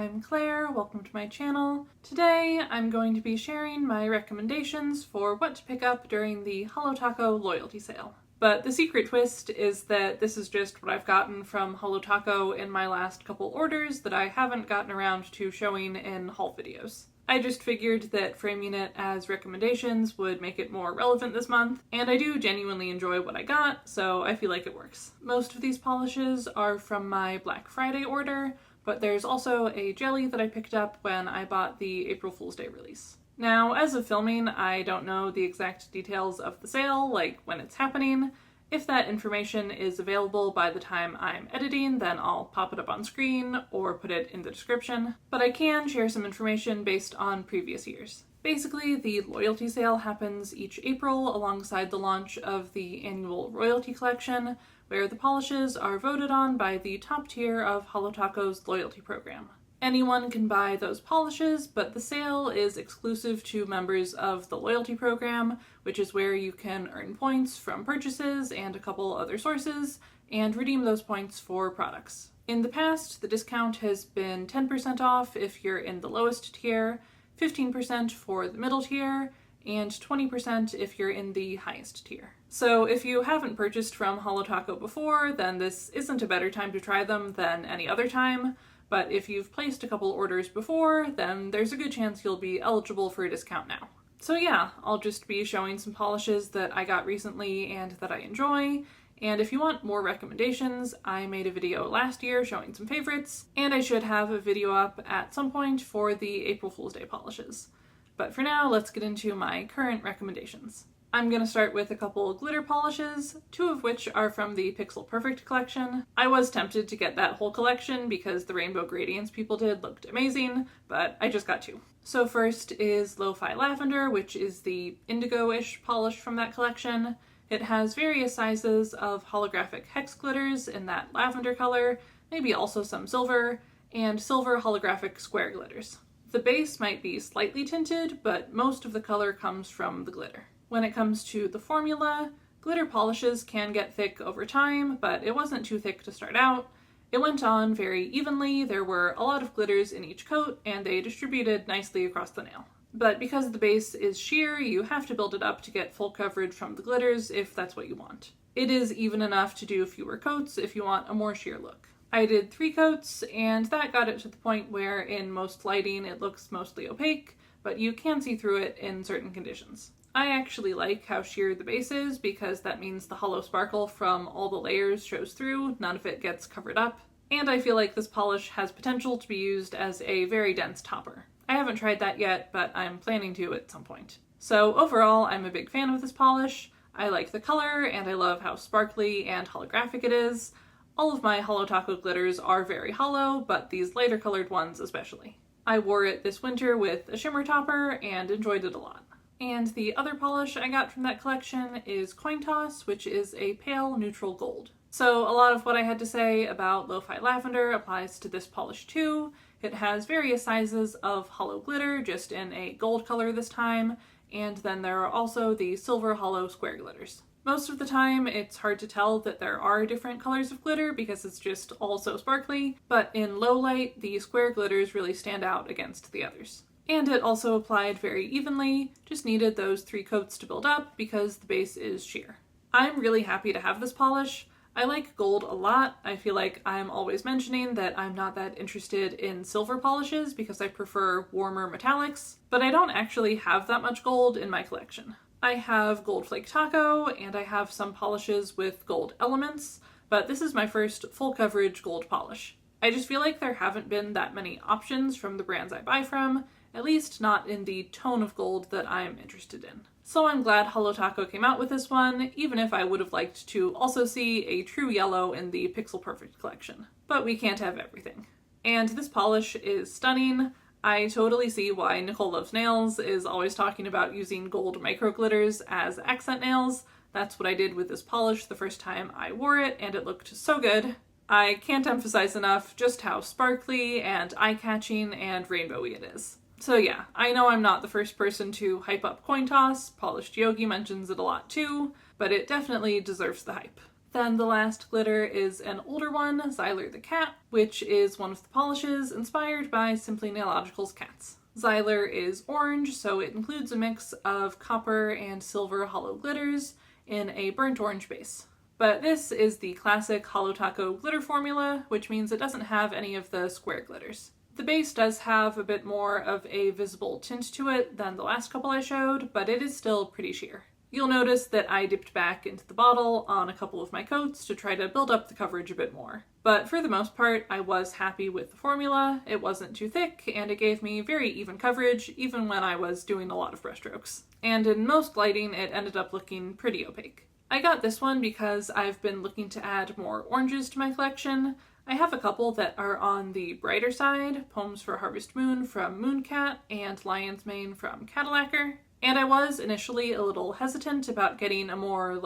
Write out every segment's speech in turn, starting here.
I'm Claire, welcome to my channel. Today I'm going to be sharing my recommendations for what to pick up during the Holo Taco Loyalty Sale. But the secret twist is that this is just what I've gotten from Holo Taco in my last couple orders that I haven't gotten around to showing in haul videos. I just figured that framing it as recommendations would make it more relevant this month, and I do genuinely enjoy what I got, so I feel like it works. Most of these polishes are from my Black Friday order, but there's also a jelly that I picked up when I bought the April Fool's Day release. Now, as of filming, I don't know the exact details of the sale, like when it's happening. If that information is available by the time I'm editing, then I'll pop it up on screen or put it in the description, but I can share some information based on previous years. Basically, the loyalty sale happens each April alongside the launch of the annual royalty collection, where the polishes are voted on by the top tier of Holo Taco's loyalty program. Anyone can buy those polishes, but the sale is exclusive to members of the loyalty program, which is where you can earn points from purchases and a couple other sources, and redeem those points for products. In the past, the discount has been 10% off if you're in the lowest tier, 15% for the middle tier, and 20% if you're in the highest tier. So if you haven't purchased from Holo Taco before, then this isn't a better time to try them than any other time. But if you've placed a couple orders before, then there's a good chance you'll be eligible for a discount now. So yeah, I'll just be showing some polishes that I got recently and that I enjoy, and if you want more recommendations, I made a video last year showing some favorites, and I should have a video up at some point for the April Fool's Day polishes. But for now, let's get into my current recommendations. I'm going to start with a couple glitter polishes, two of which are from the Pixel Perfect collection. I was tempted to get that whole collection because the rainbow gradients people did looked amazing, but I just got two. So first is Lo-Fi Lavender, which is the indigo-ish polish from that collection. It has various sizes of holographic hex glitters in that lavender color, maybe also some silver, and silver holographic square glitters. The base might be slightly tinted, but most of the color comes from the glitter. When it comes to the formula, glitter polishes can get thick over time, but it wasn't too thick to start out. It went on very evenly, there were a lot of glitters in each coat, and they distributed nicely across the nail. But because the base is sheer, you have to build it up to get full coverage from the glitters if that's what you want. It is even enough to do fewer coats if you want a more sheer look. I did 3 coats, and that got it to the point where in most lighting it looks mostly opaque, but you can see through it in certain conditions. I actually like how sheer the base is because that means the hollow sparkle from all the layers shows through, none of it gets covered up, and I feel like this polish has potential to be used as a very dense topper. I haven't tried that yet, but I'm planning to at some point. So overall, I'm a big fan of this polish. I like the color, and I love how sparkly and holographic it is. All of my Holo Taco glitters are very hollow, but these lighter colored ones especially. I wore it this winter with a shimmer topper and enjoyed it a lot. And the other polish I got from that collection is Coin Toss, which is a pale neutral gold. So a lot of what I had to say about Lo-Fi Lavender applies to this polish too. It has various sizes of hollow glitter, just in a gold color this time, and then there are also the silver hollow square glitters. Most of the time it's hard to tell that there are different colors of glitter because it's just all so sparkly, but in low light the square glitters really stand out against the others. And it also applied very evenly, just needed those 3 coats to build up because the base is sheer. I'm really happy to have this polish. I like gold a lot. I feel like I'm always mentioning that I'm not that interested in silver polishes because I prefer warmer metallics, but I don't actually have that much gold in my collection. I have Gold Flake Taco, and I have some polishes with gold elements, but this is my first full coverage gold polish. I just feel like there haven't been that many options from the brands I buy from, at least not in the tone of gold that I'm interested in. So I'm glad Holo Taco came out with this one, even if I would have liked to also see a true yellow in the Pixel Perfect collection. But we can't have everything. And this polish is stunning. I totally see why Nicole Loves Nails is always talking about using gold micro glitters as accent nails. That's what I did with this polish the first time I wore it, and it looked so good. I can't emphasize enough just how sparkly and eye-catching and rainbowy it is. So yeah, I know I'm not the first person to hype up Coin Toss, Polished Yogi mentions it a lot too, but it definitely deserves the hype. Then the last glitter is an older one, Zyler the Cat, which is one of the polishes inspired by Simply Nailogical's cats. Zyler is orange, so it includes a mix of copper and silver holo glitters in a burnt orange base. But this is the classic Holo Taco glitter formula, which means it doesn't have any of the square glitters. The base does have a bit more of a visible tint to it than the last couple I showed, but it is still pretty sheer. You'll notice that I dipped back into the bottle on a couple of my coats to try to build up the coverage a bit more. But for the most part, I was happy with the formula. It wasn't too thick, and it gave me very even coverage, even when I was doing a lot of brushstrokes. And in most lighting, it ended up looking pretty opaque. I got this one because I've been looking to add more oranges to my collection. I have a couple that are on the brighter side, Poems for Harvest Moon from Mooncat and Lion's Mane from Cadillacer. And I was initially a little hesitant about getting a more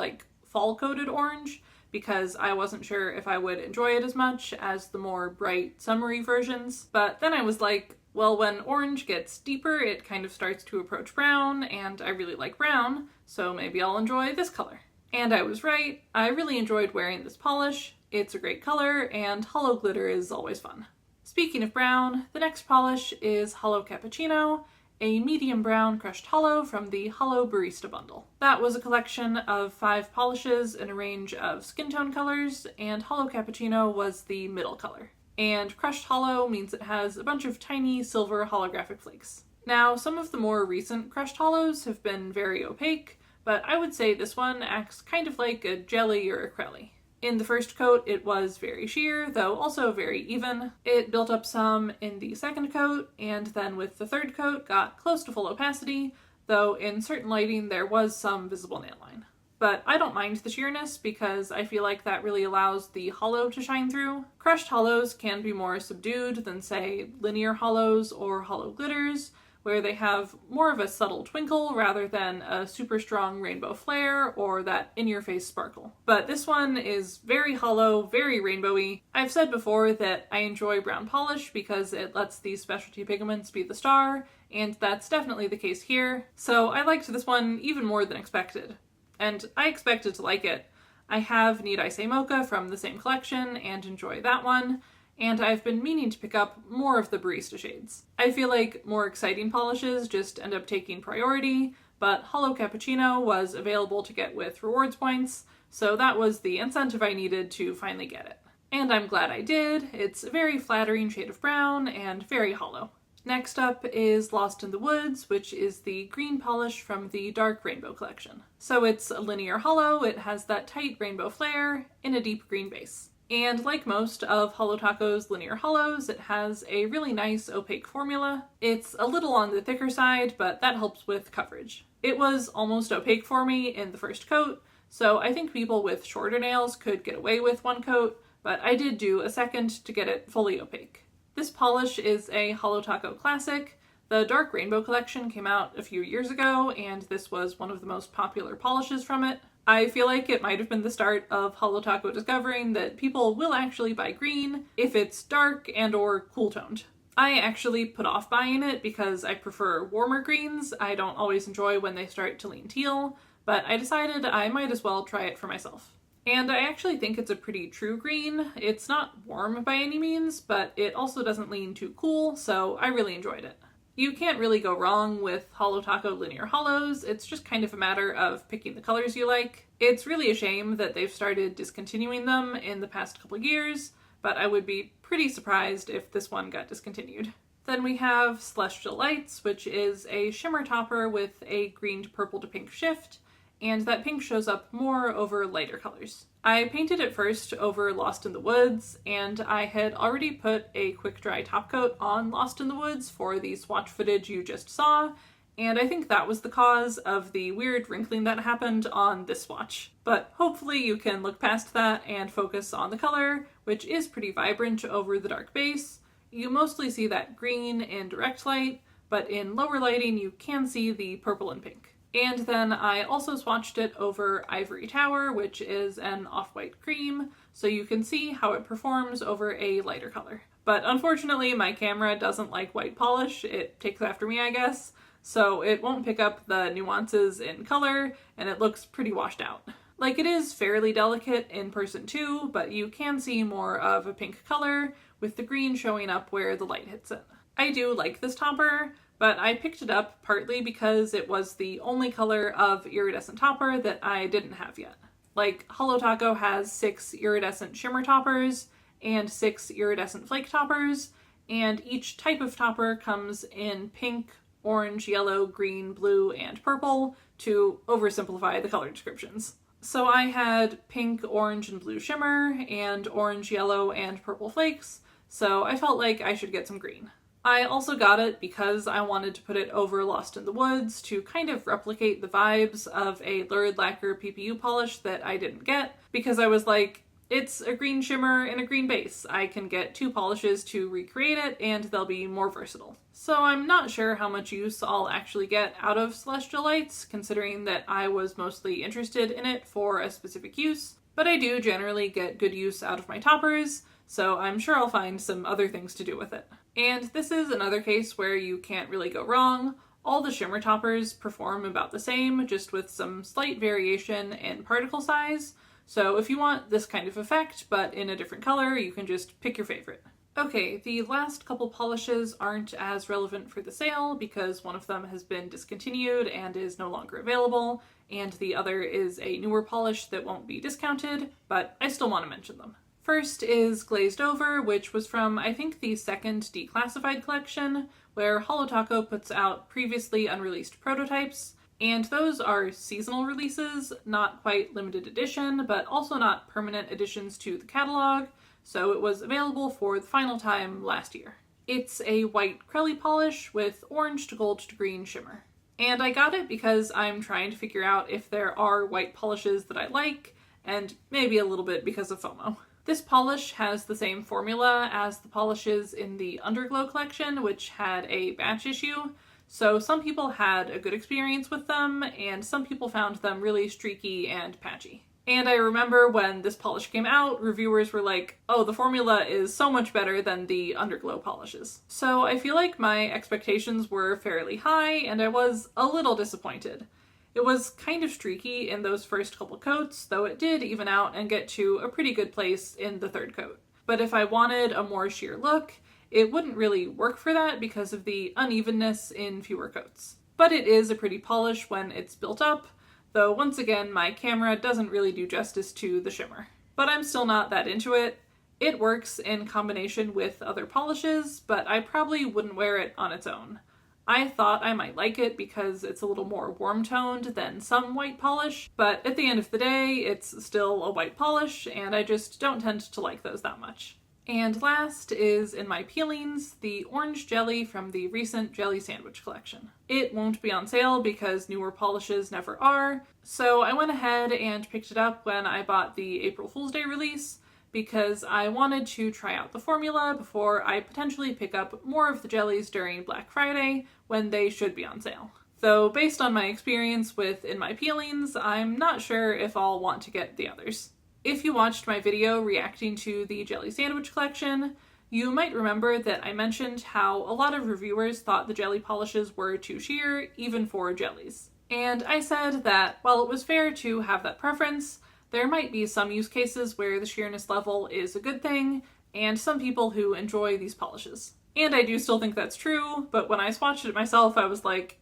fall-coated orange because I wasn't sure if I would enjoy it as much as the more bright summery versions. But then I was like, well, when orange gets deeper, it kind of starts to approach brown, and I really like brown, so maybe I'll enjoy this color. And I was right. I really enjoyed wearing this polish. It's a great color, and holo glitter is always fun. Speaking of brown, the next polish is Holo Cappuccino, a medium brown crushed holo from the Holo Barista bundle. That was a collection of 5 polishes in a range of skin tone colors, and Holo Cappuccino was the middle color. And crushed holo means it has a bunch of tiny silver holographic flakes. Now, some of the more recent crushed holos have been very opaque, but I would say this one acts kind of like a jelly or a crelly. In the first coat, it was very sheer, though also very even. It built up some in the second coat, and then with the third coat got close to full opacity, though in certain lighting there was some visible nail line. But I don't mind the sheerness because I feel like that really allows the holo to shine through. Crushed holos can be more subdued than, say, linear holos or holo glitters, where they have more of a subtle twinkle rather than a super strong rainbow flare or that in-your-face sparkle. But this one is very holo, very rainbowy. I've said before that I enjoy brown polish because it lets these specialty pigments be the star, and that's definitely the case here. So I liked this one even more than expected. And I expected to like it. I have Need I Say Mocha from the same collection and enjoy that one, and I've been meaning to pick up more of the barista shades. I feel like more exciting polishes just end up taking priority, but Holo Cappuccino was available to get with rewards points, so that was the incentive I needed to finally get it. And I'm glad I did. It's a very flattering shade of brown and very holo. Next up is Lost in the Woods, which is the green polish from the Dark Rainbow collection. So it's a linear holo, it has that tight rainbow flare in a deep green base. And like most of Holo Taco's linear holos, it has a really nice opaque formula. It's a little on the thicker side, but that helps with coverage. It was almost opaque for me in the first coat, so I think people with shorter nails could get away with one coat, but I did do a second to get it fully opaque. This polish is a Holo Taco classic. The Dark Rainbow collection came out a few years ago, and this was one of the most popular polishes from it. I feel like it might have been the start of Holo Taco discovering that people will actually buy green if it's dark and or cool toned. I actually put off buying it because I prefer warmer greens. I don't always enjoy when they start to lean teal, but I decided I might as well try it for myself. And I actually think it's a pretty true green. It's not warm by any means, but it also doesn't lean too cool, so I really enjoyed it. You can't really go wrong with Holo Taco linear holos. It's just kind of a matter of picking the colors you like. It's really a shame that they've started discontinuing them in the past couple years, but I would be pretty surprised if this one got discontinued. Then we have Celestial Lights, which is a shimmer topper with a green to purple to pink shift, and that pink shows up more over lighter colors. I painted it first over Lost in the Woods, and I had already put a quick dry top coat on Lost in the Woods for the swatch footage you just saw, and I think that was the cause of the weird wrinkling that happened on this swatch. But hopefully you can look past that and focus on the color, which is pretty vibrant over the dark base. You mostly see that green in direct light, but in lower lighting you can see the purple and pink. And then I also swatched it over Ivory Tower, which is an off-white cream, so you can see how it performs over a lighter color. But unfortunately, my camera doesn't like white polish. It takes after me, I guess, so it won't pick up the nuances in color, and it looks pretty washed out. Like, it is fairly delicate in person too, but you can see more of a pink color with the green showing up where the light hits it. I do like this topper, but I picked it up partly because it was the only color of iridescent topper that I didn't have yet. Like, Holo Taco has 6 iridescent shimmer toppers and 6 iridescent flake toppers, and each type of topper comes in pink, orange, yellow, green, blue, and purple to oversimplify the color descriptions. So I had pink, orange, and blue shimmer, and orange, yellow, and purple flakes, so I felt like I should get some green. I also got it because I wanted to put it over Lost in the Woods to kind of replicate the vibes of a lurid lacquer PPU polish that I didn't get, because I was like, it's a green shimmer and a green base. I can get 2 polishes to recreate it and they'll be more versatile. So I'm not sure how much use I'll actually get out of Celestial Lights, considering that I was mostly interested in it for a specific use, but I do generally get good use out of my toppers, so I'm sure I'll find some other things to do with it. And this is another case where you can't really go wrong. All the shimmer toppers perform about the same, just with some slight variation in particle size. So if you want this kind of effect, but in a different color, you can just pick your favorite. Okay, the last couple polishes aren't as relevant for the sale because one of them has been discontinued and is no longer available, and the other is a newer polish that won't be discounted, but I still want to mention them. First is Glazed Over, which was from, I think, the second Declassified collection, where Holo Taco puts out previously unreleased prototypes. And those are seasonal releases, not quite limited edition, but also not permanent additions to the catalog, so it was available for the final time last year. It's a white Crelly polish with orange to gold to green shimmer. And I got it because I'm trying to figure out if there are white polishes that I like, and maybe a little bit because of FOMO. This polish has the same formula as the polishes in the Underglow collection, which had a batch issue. So some people had a good experience with them, and some people found them really streaky and patchy. And I remember when this polish came out, reviewers were like, oh, the formula is so much better than the Underglow polishes. So I feel like my expectations were fairly high, and I was a little disappointed. It was kind of streaky in those first couple coats, though it did even out and get to a pretty good place in the 3rd coat. But if I wanted a more sheer look, it wouldn't really work for that because of the unevenness in fewer coats. But it is a pretty polish when it's built up, though once again my camera doesn't really do justice to the shimmer. But I'm still not that into it. It works in combination with other polishes, but I probably wouldn't wear it on its own. I thought I might like it because it's a little more warm-toned than some white polish, but at the end of the day, it's still a white polish, and I just don't tend to like those that much. And last is, in My Peelings, the orange jelly from the recent jelly sandwich collection. It won't be on sale because newer polishes never are, so I went ahead and picked it up when I bought the April Fool's Day release because I wanted to try out the formula before I potentially pick up more of the jellies during Black Friday when they should be on sale. Though based on my experience with In My Peelings, I'm not sure if I'll want to get the others. If you watched my video reacting to the jelly sandwich collection, you might remember that I mentioned how a lot of reviewers thought the jelly polishes were too sheer, even for jellies. And I said that while it was fair to have that preference, there might be some use cases where the sheerness level is a good thing, and some people who enjoy these polishes. And I do still think that's true, but when I swatched it myself, I was like,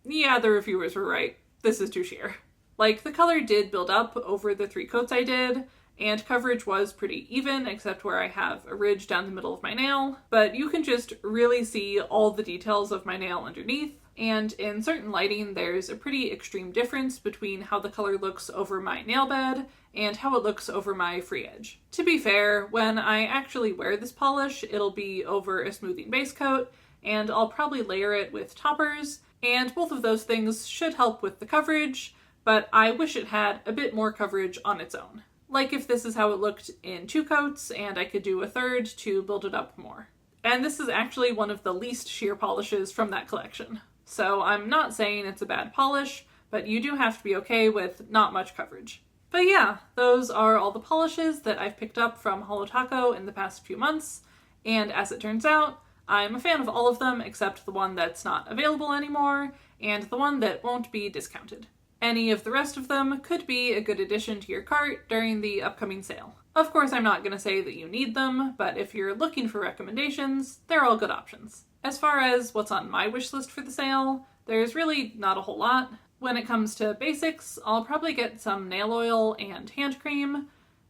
yeah, the reviewers were right. This is too sheer. Like, the color did build up over the 3 coats I did, and coverage was pretty even, except where I have a ridge down the middle of my nail, but you can just really see all the details of my nail underneath, and in certain lighting there's a pretty extreme difference between how the color looks over my nail bed and how it looks over my free edge. To be fair, when I actually wear this polish, it'll be over a smoothing base coat, and I'll probably layer it with toppers, and both of those things should help with the coverage, but I wish it had a bit more coverage on its own. Like if this is how it looked in 2 coats, and I could do a 3rd to build it up more. And this is actually one of the least sheer polishes from that collection. So I'm not saying it's a bad polish, but you do have to be okay with not much coverage. But yeah, those are all the polishes that I've picked up from Holo Taco in the past few months, and as it turns out, I'm a fan of all of them except the one that's not available anymore, and the one that won't be discounted. Any of the rest of them could be a good addition to your cart during the upcoming sale. Of course, I'm not going to say that you need them, but if you're looking for recommendations, they're all good options. As far as what's on my wish list for the sale, there's really not a whole lot. When it comes to basics, I'll probably get some nail oil and hand cream,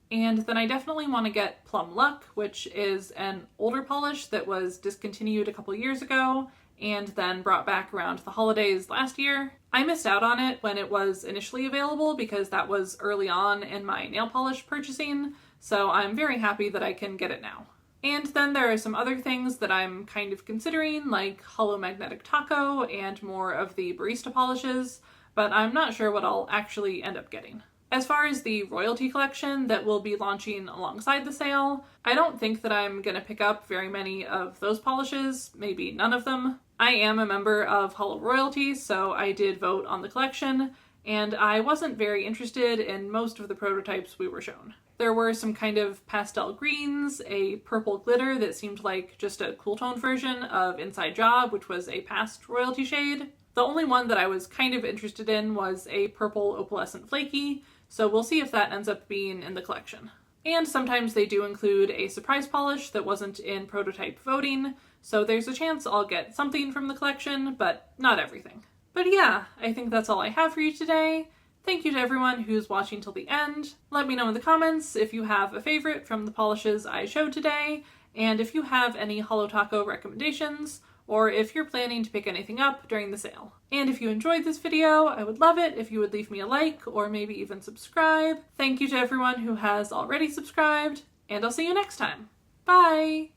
and then I definitely want to get Plum Luck, which is an older polish that was discontinued a couple years ago and then brought back around the holidays last year. I missed out on it when it was initially available because that was early on in my nail polish purchasing, so I'm very happy that I can get it now. And then there are some other things that I'm kind of considering, like Holo Magnetic Taco and more of the barista polishes, but I'm not sure what I'll actually end up getting. As far as the royalty collection that will be launching alongside the sale, I don't think that I'm going to pick up very many of those polishes, maybe none of them. I am a member of Holo Royalty, so I did vote on the collection, and I wasn't very interested in most of the prototypes we were shown. There were some kind of pastel greens, a purple glitter that seemed like just a cool tone version of Inside Job, which was a past royalty shade. The only one that I was kind of interested in was a purple opalescent flaky, so we'll see if that ends up being in the collection. And sometimes they do include a surprise polish that wasn't in prototype voting, so there's a chance I'll get something from the collection, but not everything. But yeah, I think that's all I have for you today. Thank you to everyone who's watching till the end. Let me know in the comments if you have a favorite from the polishes I showed today, and if you have any Holo Taco recommendations, or if you're planning to pick anything up during the sale. And if you enjoyed this video, I would love it if you would leave me a like, or maybe even subscribe. Thank you to everyone who has already subscribed, and I'll see you next time. Bye!